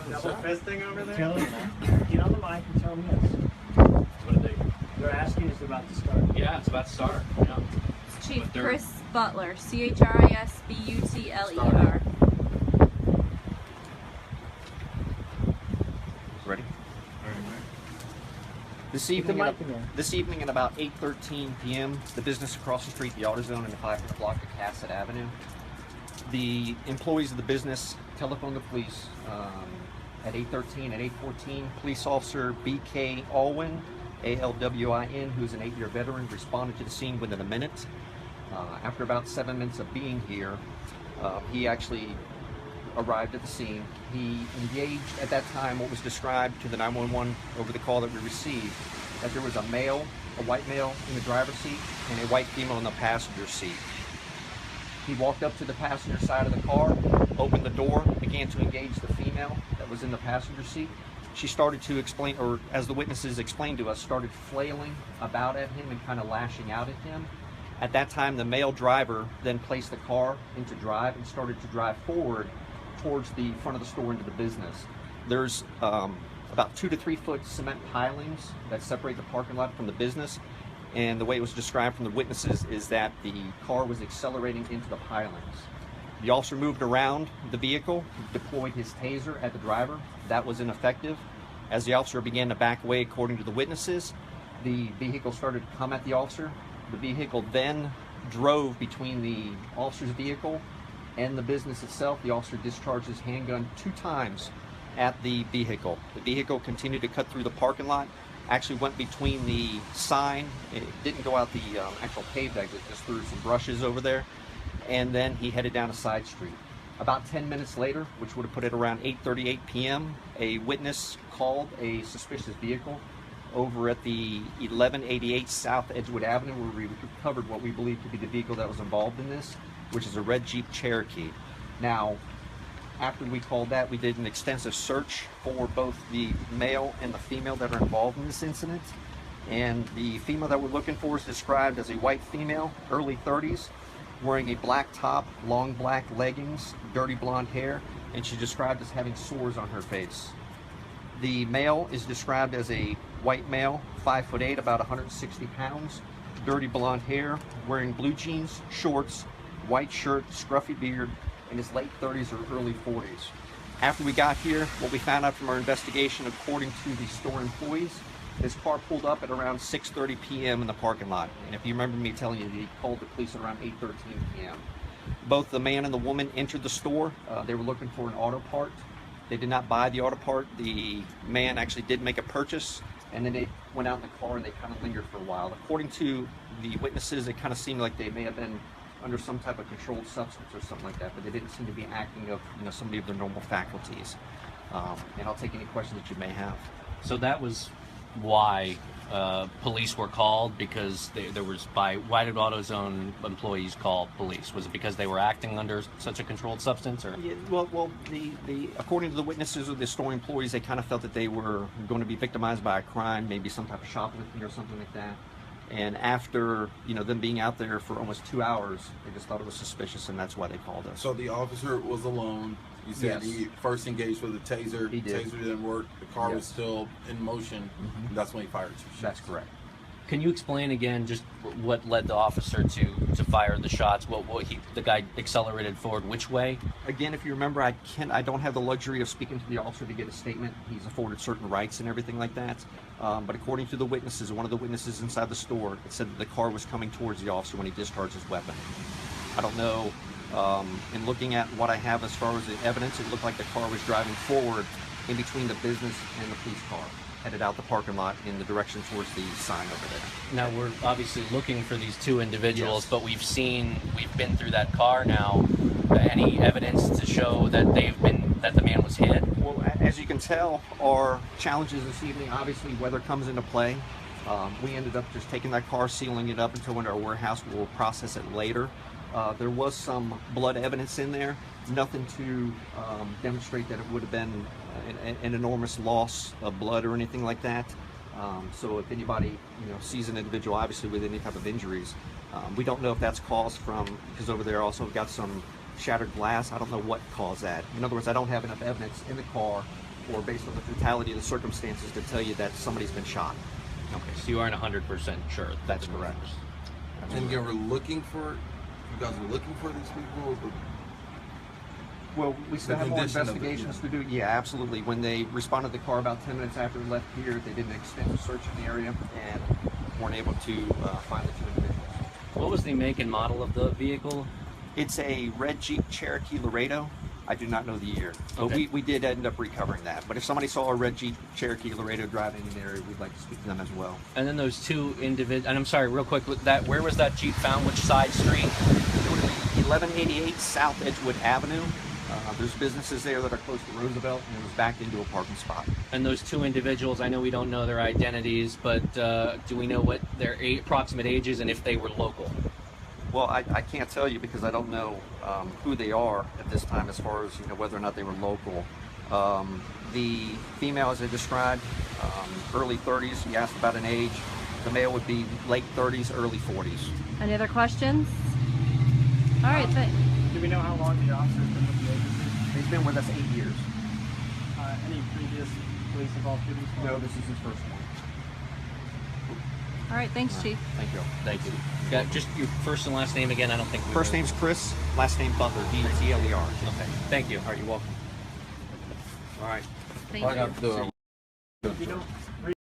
Double fisting over there? Tell them, get on the mic and tell them yes. What did they? They're asking is it about to start. Yeah, it's about to start. Yeah. Chief But they're- Chris Butler, CHRISBUTLER. Ready? This Keep the evening, mic in there. this evening at about 8:13 p.m., the business across the street, the AutoZone, in the 5th block of Cassat Avenue. The employees of the business telephoned the police at 8:13. At 8:14, police officer B.K. Alwyn, A-L-W-I-N, who's an 8-year veteran, responded to the scene within a minute. After about 7 minutes of being here, he actually arrived at the scene. He engaged at that time what was described to the 911 over the call that we received, that there was a male, a white male in the driver's seat and a white female in the passenger seat. He walked up to the passenger side of the car, opened the door, began to engage the female that was in the passenger seat. She started to explain, or as the witnesses explained to us, started flailing about at him and kind of lashing out at him. At that time, the male driver then placed the car into drive and started to drive forward towards the front of the store into the business. There's about 2 to 3 foot cement pilings that separate the parking lot from the business. And the way it was described from the witnesses is that the car was accelerating into the pilings. The officer moved around the vehicle, deployed his taser at the driver. That was ineffective. As the officer began to back away, according to the witnesses, the vehicle started to come at the officer. The vehicle then drove between the officer's vehicle and the business itself. The officer discharged his handgun 2 times at the vehicle. The vehicle continued to cut through the parking lot, actually went between the sign. It didn't go out the actual paved exit, just through some brushes over there. And then he headed down a side street. About 10 minutes later, which would have put it around 8:38 p.m., a witness called a suspicious vehicle over at the 1188 South Edgewood Avenue, where we recovered what we believe to be the vehicle that was involved in this, which is a red Jeep Cherokee. Now, after we called that, we did an extensive search for both the male and the female that are involved in this incident. And the female that we're looking for is described as a white female, early 30s, wearing a black top, long black leggings, dirty blonde hair, and she's described as having sores on her face. The male is described as a white male, 5'8", about 160 pounds, dirty blonde hair, wearing blue jeans, shorts, white shirt, scruffy beard, in his late 30s or early 40s. After we got here, what we found out from our investigation, according to the store employees, his car pulled up at around 6:30 p.m. in the parking lot. And if you remember me telling you, he called the police at around 8:13 p.m. Both the man and the woman entered the store. They were looking for an auto part. They did not buy the auto part. The man actually did make a purchase, and then they went out in the car and they kind of lingered for a while. According to the witnesses, it kind of seemed like they may have been under some type of controlled substance or something like that, but they didn't seem to be acting of somebody of their normal faculties. And I'll take any questions that you may have. So that was why police were called, because there was, why did AutoZone employees call police? Was it because they were acting under such a controlled substance, or? Yeah, well, according to the witnesses or the store employees, they kind of felt that they were going to be victimized by a crime, maybe some type of shoplifting or something like that. And after, them being out there for almost 2 hours, they just thought it was suspicious, and that's why they called us. So the officer was alone. You said Yes. he first engaged with a taser. He did. Taser didn't work. The car was Yes. still in motion. Mhm. And that's when he fired 2 shots. That's correct. Can you explain again just what led the officer to fire the shots? The guy accelerated forward which way? Again, if you remember, I don't have the luxury of speaking to the officer to get a statement. He's afforded certain rights and everything like that. But according to the witnesses, one of the witnesses inside the store, it said that the car was coming towards the officer when he discharged his weapon. I don't know. In looking at what I have as far as the evidence, it looked like the car was driving forward in between the business and the police car, headed out the parking lot in the direction towards the sign over there. Now, we're obviously looking for these 2 individuals, Yes. but we've been through that car now. Any evidence to show that that the man was hit? Well, as you can tell, our challenges this evening, obviously weather comes into play. We ended up just taking that car, sealing it up until into our warehouse. We'll process it later. There was some blood evidence in there, nothing to demonstrate that it would have been an enormous loss of blood or anything like that. So if anybody sees an individual obviously with any type of injuries, we don't know if that's caused from, because over there also got some shattered glass. I don't know what caused that. In other words, I don't have enough evidence in the car or based on the totality of the circumstances to tell you that somebody's been shot. Okay, so you aren't 100% sure. That's correct. And you were looking for, you guys were looking for these people? Well, we still The have more condition of it, investigations to do. Yeah, absolutely. When they responded to the car about 10 minutes after we left here, they did an extensive search in the area and weren't able to find the two individuals. What was the make and model of the vehicle? It's a red Jeep Cherokee Laredo. I do not know the year, but Okay. we did end up recovering that. But if somebody saw a red Jeep Cherokee Laredo driving in the area, we'd like to speak to them as well. And then those two individuals, and I'm sorry, real quick, with that, where was that Jeep found? Which side street? It would be 1188 South Edgewood Avenue. There's businesses there that are close to Roosevelt, and it was backed into a parking spot. And those two individuals, I know we don't know their identities, but do we know what their approximate ages and if they were local? Well, I can't tell you because I don't know who they are at this time as far as whether or not they were local. The female, as I described, early 30s. You asked about an age. The male would be late 30s, early 40s. Any other questions? All right, Do we know how long the officer's been with the agency? He's been with us 8 years. Any previous police involved duties? No, this is his first one. all right, thanks, Chief. Thank you. Thank you. Got just your first and last name again? I don't think we First know. name's Chris, last name Butler, B-U-T-L-E-R. Okay, thank you. All right, you're welcome. All right. Thank I you. got the You don't